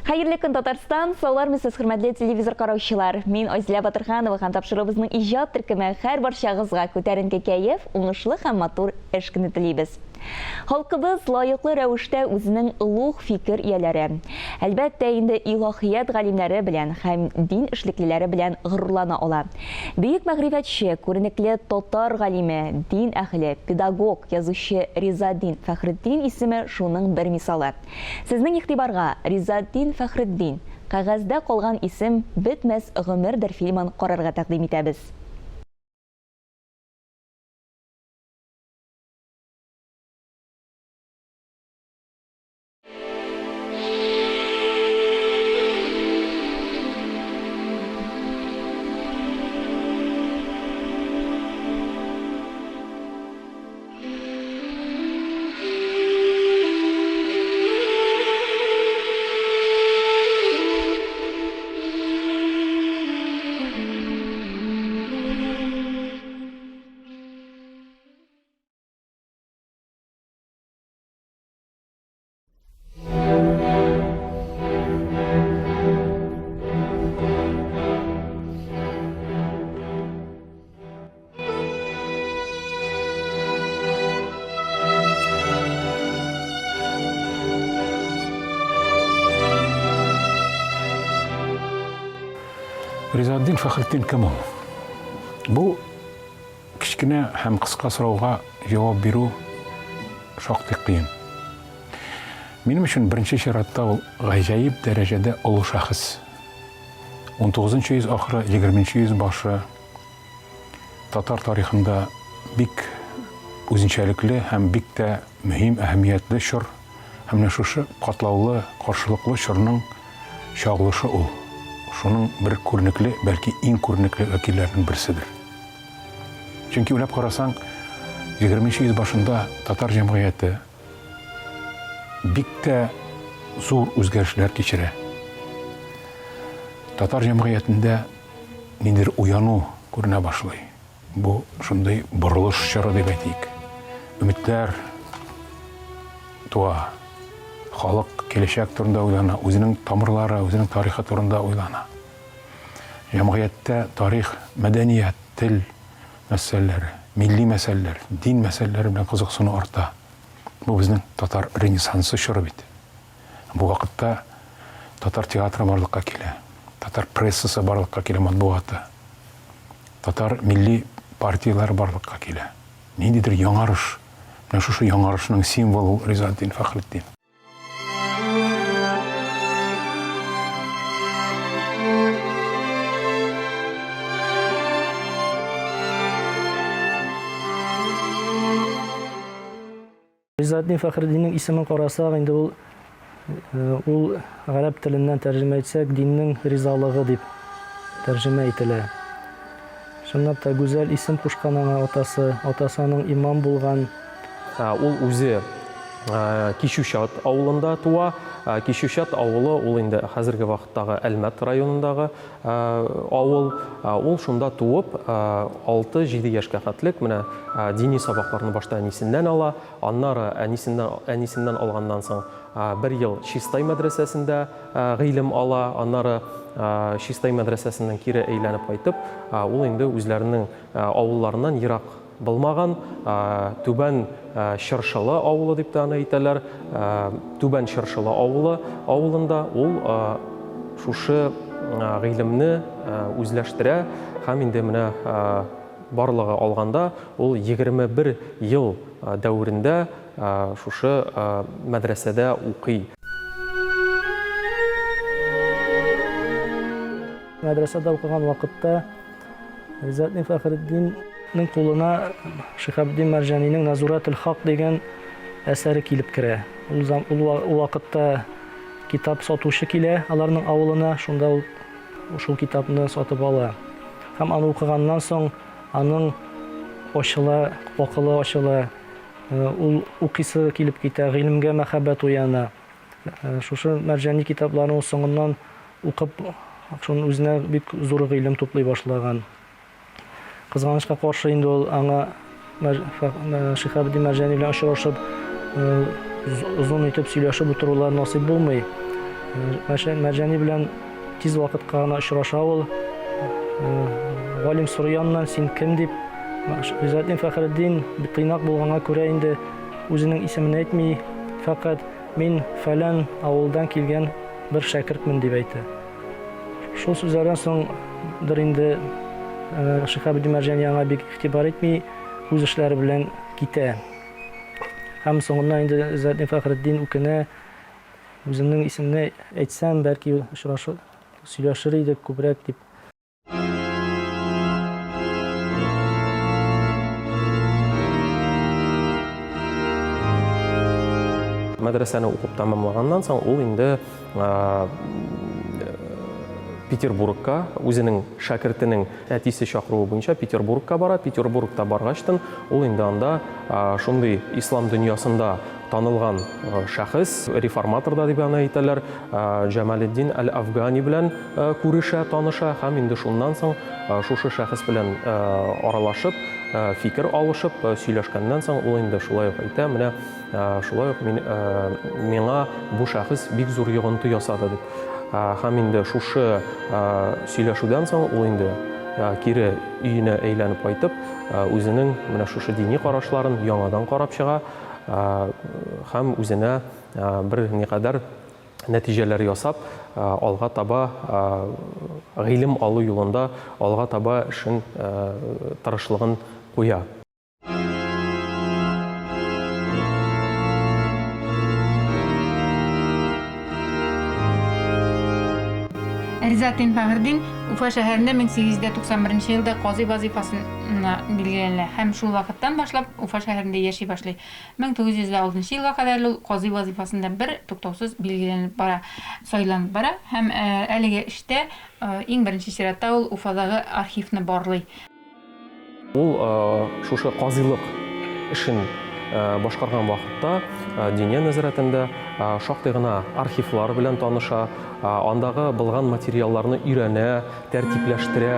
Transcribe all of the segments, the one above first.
Хәерле көн, Татарстан, саулар мисез хөрмәтле телевизор караучылар. Мин Айзилә Батырханова һәм тапшырыбызның иҗат төркеме һәр барчагызга күтәренке кәеф, уңышлы һәм матур эш көне телибез. Халкыбыз лаеклы рәвештә үзенең улуг фикер ияләре. Әлбәттә, инде илаһият галимнәре белән һәм дин эшлеклеләре белән горурлана ала. Бөек мәгърифәтче, күренекле татар галиме, дин әһле, педагог, язучы Ризаддин Фәхретдин исеме шуның бер мисалы. Сезнең игътибарга Ризаддин Фәхретдин, кәгазьдә калган исем бетмәс гомердер фильмын карарга тәкъдим итәбез. Ризаддин Фәхретдин кем ул? Бу кичкенә һәм кыска сорауга җавап бирү шактый кыен. Минем өчен беренче чиратта ул гаҗәеп дәрәҗәдә олы шәхес. 19-нчы йөз ахыры, 20-нчы йөз башы татар тарихында бик үзенчәлекле һәм бик тә мөһим, әһәмиятле чор, һәм менә шушы катлаулы, каршылыклы чорның чагылышы ул. Шуның бер күренекле, бәлки иң күренекле вәкилләрнең берседер. Чөнки уйлап карасаң, 20-нчы йөз башында татар җәмгыяте бик тә зур үзгәрешләр кичерә. Татар җәмгыятендә ниндидер уяну күренә башлый. Бу шундый борылыш чоры дип әйтик. Өметләр туа. Халык киләчәк турында уйлана, үзенең тамырлары, үзенең тарихы турында уйлана. Җәмгыятьтә тарих, мәдәният, тел мәсьәләләре, милли мәсьәләләр, дин мәсьәләләре белән кызыксыну арта. Бу безнең татар ренессансы чоры бит. Бу вакытта татар театры барлыкка килә, татар прессасы барлыкка килә, матбугаты. Татар милли партияләре барлыкка килә. Ниндидер яңарыш, менә шушы яңарышның символы Ризаддин Фәхретдин. Ризаддин Фәхретдиннең исемен карасак, инде ул гарәп теленнән тәрҗемә итсәк, диннең ризалыгы дип тәрҗемә ителә. Шуннан да гүзәл исем кушкан аңа атасының имам булган. Ул үзе Кишүшат авылында туа. Кишүшат авылы ул инде хәзерге вакыттагы Әлмәт районындагы авыл. Ул шунда туып, 6-7 яшькә хәтлек менә дини сабакларны башта әнисеннән ала, аннары әнисеннән алганнан соң 1 ел Чистай мәдрәсәсендә гыйлем ала, аннары Чистай мәдрәсәсеннән кире әйләнеп кайтып, ул инде үзләренең авылларыннан ерак булмаган Түбән Чыршылы авылы дип тә әйтәләр. Түбән Чыршылы авылында ул шушы гыйлемне үзләштерә һәм инде менә барлыгы алганда ул 21 ел дәврендә шушы мәдрәсәдә укый. Мәдрәсәдә укыган вакытта Ризаддин Фәхретдиннең кулына Шиһабдин Мәрҗәнинең Назуратул Хак дигән әсәре килеп керә. Ул вакытта китап сатучы килә аларның авылына, шунда ул шул китапны сатып ала. Һәм аны укыганнан соң аның акылы ачыла. Ул укыйсы килеп китә, гыйлемгә мәхәббәт уяна. Шушы Мәрҗәни китапларны соңыннан укып, шуның үзенә бик зур гыйлем туплый башлаган. Кызганычка каршы инде ул аңа Шиһабдин Мәрҗәни белән очрашып, озын итеп сөйләшеп утырулар насыйп булмый. Мәрҗани белән тиз вакытка гына очраша ул. Галим Сурьяннан син кем дип, Гыйззәтдин Фәхретдин бик тыйнак булганга күрә инде үзенең исемен әйтми, фәкать мин фәлән авылдан килгән бер шәкертмен дип әйтә. Шул сүзләрдән соң инде Шиһабеддин Мәрҗани аңа бик игътибар итми, үз эшләре белән китә. Һәм соңыннан инде Гыйззәтдин Фәхретдин үкенә, үзенең исеменне әйтсәм, бәлки очрашыр, сөйләшер идек күбрәк дип. Мәдрәсәне укып тәмамлаганнан соң ул инде Петербургка, үзенең шәкертенең әтисе чакыруы буенча Петербургка бара. Петербургта баргачтан ул инде анда шундый ислам дөньясында танылган шәхес, реформатор да дип аны әйтәләр, Җамалетдин әл-Афгани белән күрешә, таныша һәм инде шуннан соң шушы шәхес белән аралашып, фикер алышып, сөйләшкәннән соң ул инде шулай ук әйтә, менә шулай ук миңа бу шәхес бик зур йогынты ясады дип. Һәм инде шушы сөйләшүдән соң ул инде кире өенә әйләнеп кайтып, үзенең менә шушы дини карашларын яңадан карап чыга һәм үзенә бер никадәр нәтиҗәләр ясап, алга таба гыйлем алу юлында алга таба эшен тырышлыгын куя. Гыйззәтдин Фәхретдин Уфа шәһәрендә 1891 елда казый вазифасын билгеләнә һәм шул вакыттан башлап Уфа шәһәрендә яши башлый. 1906 елга кадәр ул казый вазифасында бер туктаусыз билгеләнеп бара, сайланып бара һәм әлеге эштә иң беренче чиратта ул Уфадагы архивны барлый. Ул шушы казыйлык эшен башкарган вакытта диния нәзәрәтендә шактый гына архивлар белән таныша, андагы булган материалларны өйрәнә, тәртипләштерә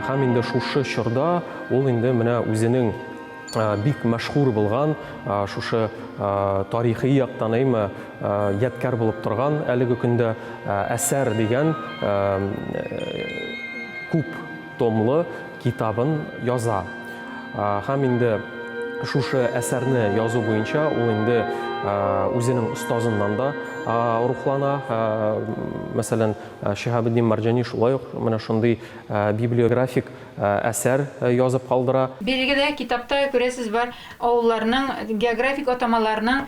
һәм инде шушы чорда ул инде менә үзенең бик мәшһүр булган шушы тарихи яктан ядкар булып торган әлеге көндә әсәр дигән күп томлы китабын яза. Һәм инде шушы әсәрне язу буенча ул инде үзенең остазыннан да рухлана. Мәсәлән, Шиһабеддин Мәрҗани шулай ук менә шундый библиографик әсәр язып калдыра. Белгедә китапта күрәсез бар авылларның географик атамаларының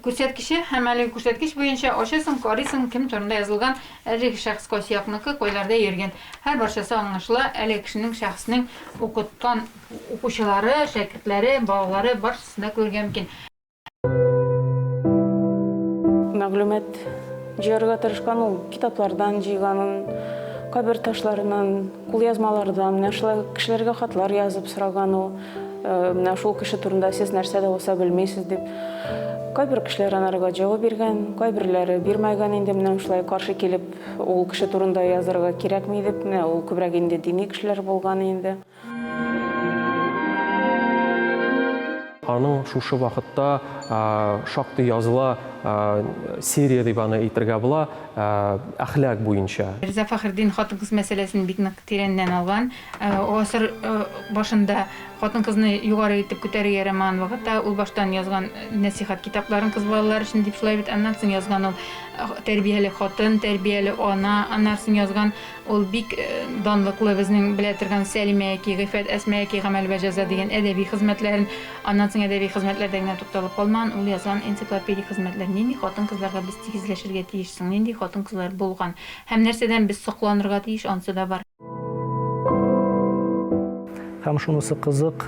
күрсәткече һәм әлеге күрсәткеч буенча ачасың, карыйсың, кем турында язылган, әлеге шәхес кайсы якныкы, кайларда йөргән. Һәр барчасы аңлашыла, әлеге кешенең шәхеснең укыткан укучылары, шәкертләре, балалары барчасында күргән мөмкин. Мәгълүмат җыярга тырышкан ул китаплардан җыйганын, кабер ташларынан, кулъязмалардан, менә шулай кешеләргә хатлар язып сораган ул, менә шул кеше турында сез нәрсә дә булса белмисез дип. Кайбер кешеләр анарга җавап биргән, кайберләре бирмәгән инде менә шулай каршы килеп, ул кеше турында язарга кирәкми дип, менә ул күбрәк инде дини кешеләр булган инде. Аның шушы вакытта шактый языла серия дип аны әйтергә була, әхлак буенча. Риза Фәхретдин хатын-кыз мәсьәләсен бик нык тирәннән алган. Асыр башында хатын-кызны югары итеп күтәрергә ярамаган вакытта ул баштан язган нәсихат китапларын кыз балалар өчен дип шулай бит, аннан соң язган ул тәрбияле хатын, тәрбияле ана, аннан соң язган ул бик данлыклы безнең белә торган Сәлимә яки Гыйфәт, Әсмә яки Гамәл вә җәза дигән әдәби хезмәтләрен, аннан соң әдәби хезмәтләрдә генә тукталып калмаган, ул язган энциклопедик хезмәтләр. Нинди хатын-кызларга без тигезләшергә тиешсең, нинди хатын-кызлар булган һәм нәрсәдән без сокланырга тиеш, анысы да бар. Һәм шунысы кызык,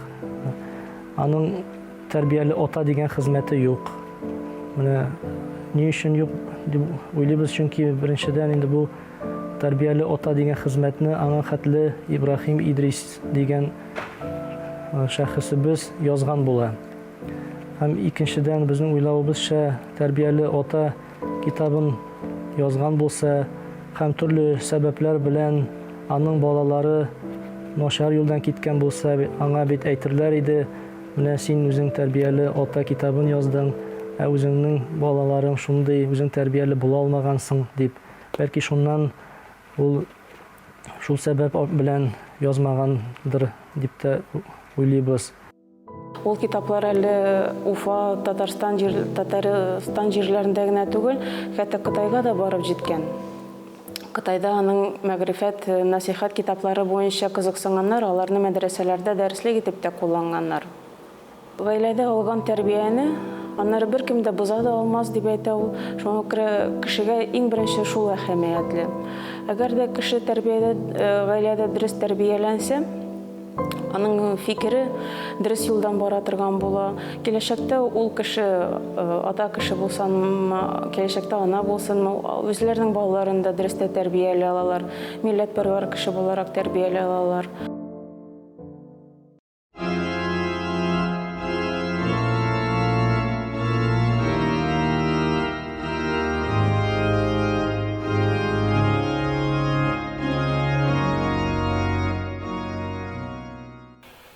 аның тәрбияле ата дигән хезмәте юк. Менә ни өчен юк дип уйлыйбыз, чөнки беренчедән инде бу тәрбияле ата дигән хезмәтне аңа хәтле Ибраһим Идрис дигән шәхесебез язган була. Һәм икенчедән безнең уйлавыбызча тәрбияле ата китабын язган булса, һәм төрле сәбәпләр белән аның балалары начар юлдан киткән булса, аңа бит әйтерләр иде, менә син үзең тәрбияле ата китабын яздың, Үзеңнең балаларың шундый, үзең тәрбияле була алмагансың дип. Бәлки шуннан ул шул сәбәп белән язмагандыр дип тә уйлыйбыз. Ул китаплар әле Уфа, Татарстан җирләрендә генә түгел, хәтта Кытайга да барып җиткән. Кытайда аның мәгърифәт, насихат китаплары буенча кызыксынганнар, аларны мәдрәсәләрдә дәреслек итеп тә кулланганнар. Гаиләдә алган тәрбияне аннары беркем дә боза да алмас дип әйтә ул. Шуңа күрә кешегә иң беренче шул әһәмиятле. Әгәр дә кеше тәрбиядә, гаиләдә дөрес тәрбияләнсә, аның фикере дөрес юлдан бара торган була. Киләчәктә ул кеше, ата кеше булсанмы, киләчәктә ана булсынмы, үзләренең балаларын да дөрес тәрбияләй алалар, милләтпәрвәр кеше буларак тәрбияләй алалар.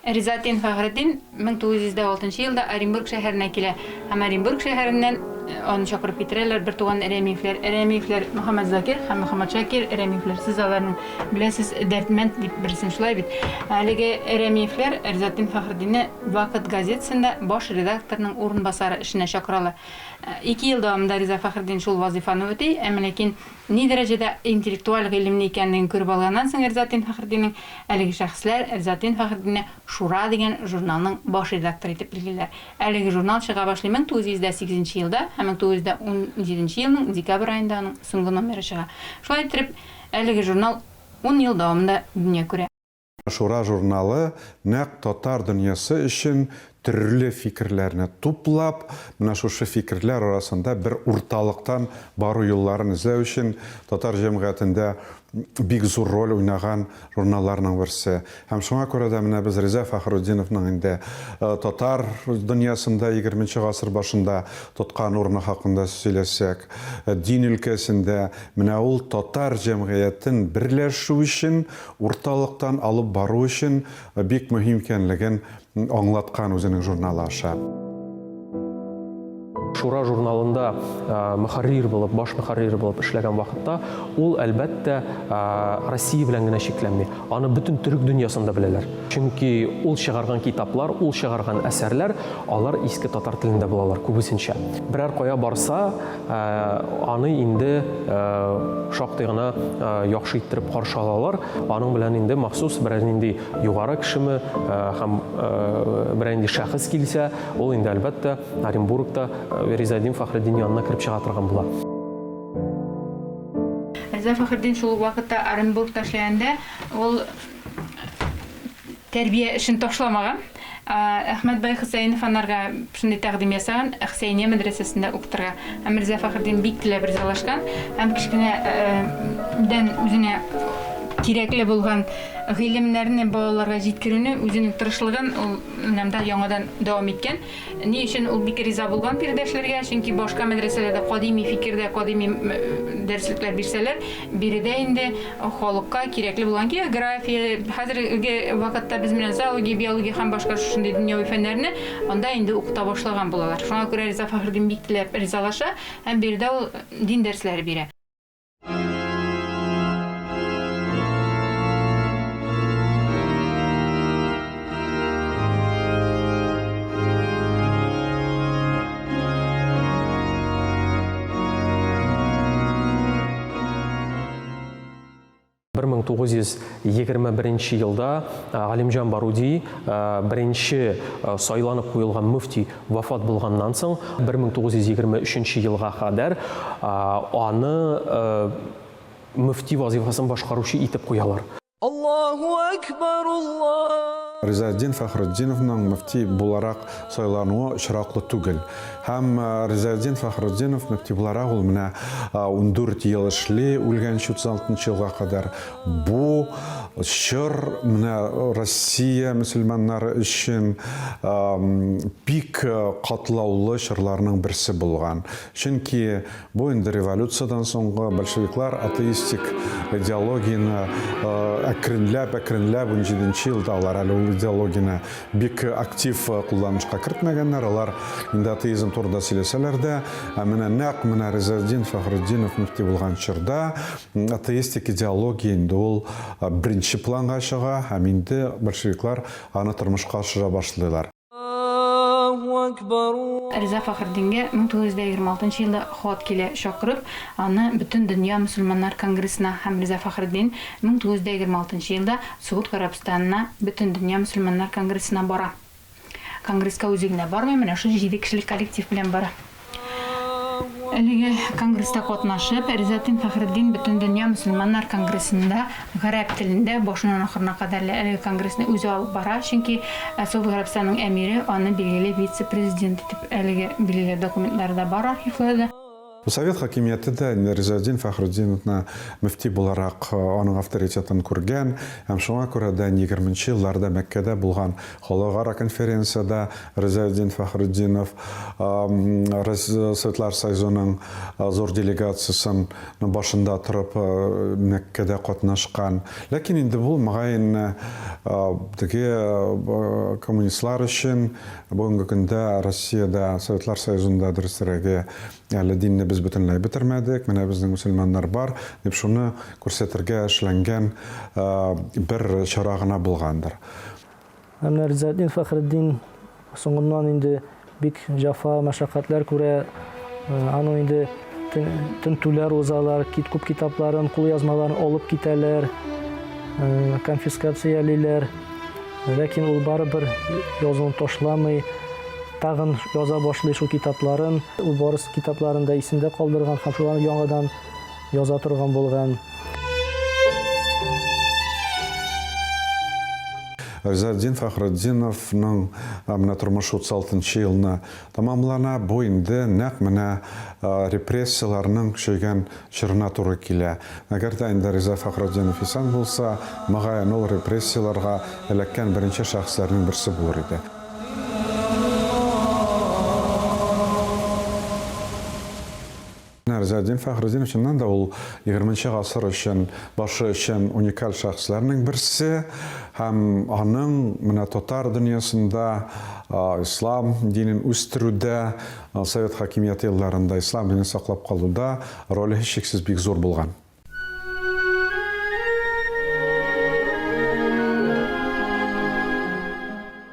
Ризатин Фахретдин 1906 елда Оренбург шәһәренә килә. Һәм Оренбург шәһәреннән аны чакырып китерәләр бер туган Рәмиевләр Мөхәммәд Закир һәм Мөхәммәд Шакир Рәмиевләр. Сез аларны беләсез, Дәртмәнд дип берсен шулай бит. Әлеге Рәмиевләр Ризатин Фахретдинне Вакыт газетасында баш редакторның урынбасары эшенә чакыралар. 2 ел дәвамында Риза Фахретдин шул вазифаны үти, ләкин ни дәрәҗәдә интеллектуаль гыйлемле икәнлеген күреп алганнан соң Ризатин Фахретдиннең әлеге шәхесләр Ризатин Фахретдинне Шура дигән журналның баш редакторы итеп билгеләр. Әлеге журнал чыга башлый 1908 елда һәм 1917 елның декабрь аенда аның соңгы номеры чыга. Шулай итеп, әлеге журнал 10 ел дәвамында дөнья күрә. Шура журналы нәкъ татар дөньясы өчен төрле фикерләрне туплап, менә шушы фикерләр арасында бер урталыктан бару юлларын эзләү өчен татар җәмгыятендә бик зур роль уйнаган журналларның берсе. Һәм шуңа күрә дә менә без Риза Фахретдиновның инде татар дөньясында 20 гасыр башында тоткан урыны хакында сөйләсәк, дин өлкәсендә менә ул татар җәмгыятен берләшү өчен, урталыктан алып бару өчен бик мөһим икәнлеген аңлаткан үзенең журналы аша. Шура журналында мөхәррир булып, баш мөхәррир булып эшләгән вакытта, ул әлбәттә Россия белән генә шикләнми. Аны бөтен төрек дөньясында беләләр. Чөнки ул чыгарган китаплар, ул чыгарган әсәрләр, алар иске татар телендә булалар күбесенчә. Берәр кая барса, аны инде шактый гына яхшы иттереп каршы алалар. Аның белән инде махсус берәр нинди югары кешеме һәм берәр нинди шәхес килсә, ул инде әлбәттә Оренбургта Ризатин Фахретдин янына кирип чыга торган була. Риза Фахретдин шул вакытта Оренбургта эшләгәндә ул тәрбия эшен ташламаган. Әхмәт бай Хөсәйнов анарга шундый тәкъдим ясаган, Хөсәйния мәдрәсәсендә укытырга. Һәм Риза Фахретдин бик теләп ризалашкан һәм кичкенәдән үзенә кирәкле булган гыйлемнәрне балаларга җиткерүне үзенең тырышлыгын ул менәмдә яңадан дәвам иткән. Ни өчен ул бик риза булган пирдәшләргә, чөнки башка мәдрәсәләрдә кадими фикердә, кадими дәреслектәр бирсәләр, биредә инде халыкка кирәкле булган география, хәзерге вакытта без менә зоология, биология һәм башка шундый дөньяви фәннәрне анда инде укыта башлаган булалар. Шуңа күрә Риза Фахретдин бик теләп ризалаша һәм биредә ул дин дәресләре бирә. Бір 1921 елда Галимҗан Баруди беренче сайланып куелган мөфти вафат булганнан соң 1923 елга кадәр аны мөфти вазифасын башкаручы итеп куялар. Аллаху акбар, Аллах. Ризатин Фахретдиновның мөфти буларак сайлануы очраклы түгел. Һәм Ризатин Фахретдинов мөфти буларак ул менә 14 ел эшли, үлгәнче 36 елга кадәр. Бу чор менә Россия мөселманнары өчен бик катлаулы чорларның берсе булган. Чөнки бу инде революциядан соңгы большевиклар атеистик идеологияны әкренләп 17 елда алар әле идеологияны бик актив кулланышка кертмәгәннәр. Алар инде атеизм турында сөйләсәләр дә, менә нәкъ менә Ризаэддин Фәхретдинов мөфти булган чорда атеистик идеология инде ул беренче планга чыга, һәм инде большевиклар аны тормышка ашыра башлыйлар. الله أكبر Риза Фәхретдингә 1926 елда хат килә шакырып, аны бөтен дөнья мөселманнар конгрессына һәм Риза Фәхретдин 1926 елда Сугуд Гарәбстанына бөтен дөнья мөселманнар конгрессына бара. Конгресска үзе генә бармый, менә шу 7 кешелек коллектив белән бара. Әлеге конгресста катнашып, Ризаэддин Фәхретдин бөтен дөнья мөселманнар конгрессында гарәп телендә башыннан ахырына кадәр әлеге конгрессны үзе алып бара, чөнки Сугуд Гарәбстанның әмире аны билгеле вице-президент итеп әлеге билгеле документларда бар архивларда. Совет хакимияты да Ризаэддин Фәхретдиновны мөфти буларак аның авторитетын күргән, һәм шуңа күрә дә 20-нче елларда Мәккәдә булган халыкара конференцияда Ризаэддин Фәхретдинов Советлар Союзының зур делегациясын башында торып Мәккәдә катнашкан. Ләкин инде бу мөгаен теге коммунистлар өчен бүгенге көндә Россиядә Советлар Союзында дөресрәге әле динне без бөтенләй бетермәдек, менә безнең мөселманнар бар, дип шуны күрсәтергә эшләнгән бер чара гына булгандыр. Менә Ризаэддин Фәхретдин соңыннан инде бик җафа мәшәкатьләр күрә, аның инде тентүләр узалар, күп китапларын, кулъязмаларын алып китәләр, конфискациялиләр. Ләкин ул барыбер язуын ташламый, тагын яза башлый шул китапларын. Ул барысы китапларында исендә калдырган һәм шуларны яңадан яза торган булган. Ризаэддин Фәхретдиновның менә тормышы 36 елны тамамлана, бу инде нәкъ менә репрессияларның көчәйгән чорына туры килә. Әгәр дә инде Риза Фәхретдинов исән булса, мөгаен ул репрессияларга эләккән беренче шәхесләрнең берсе булыр иде. Ризаэддин Фәхретдинов чыннан да ул 20-нчы гасыр өчен, башы өчен уникаль шәхесләрнең берсе, һәм аның менә татар дөньясында ислам динен үстерүдә, Совет хакимияты елларында ислам динен саклап калуда роле һичшиксез бик зур булган.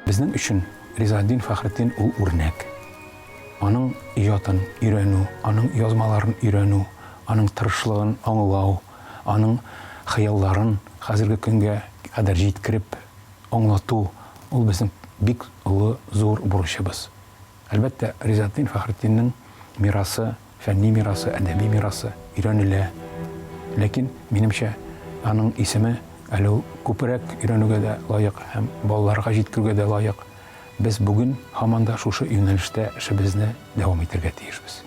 Безнең өчен Ризаэддин Фәхретдин ул үрнәк. Аның иҗатын өйрәнү, аның язмаларын өйрәнү, аның тырышлыгын аңлау, аның хыялларын хәзерге көнгә кадәр җиткереп аңлату, ул безнең бик олы зур бурычыбыз. Әлбәттә, Ризаэддин Фәхретдинның мирасы, фәнни мирасы, әдәби мирасы өйрәнелә. Ләкин минемчә, аның исеме әле күпрәк өйрәнүгә дә лаек һәм балаларга җиткергә дә лаек. Без бүген һаман да шушы юнәлештә эшебезне дәвам итәргә тиешбез.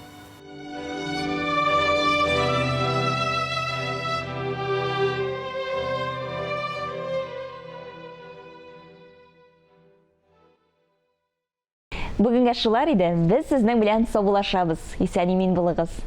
Бүгенгә шулар иде. Без сезнең белән саубуллашабыз. Исән-имин булыгыз.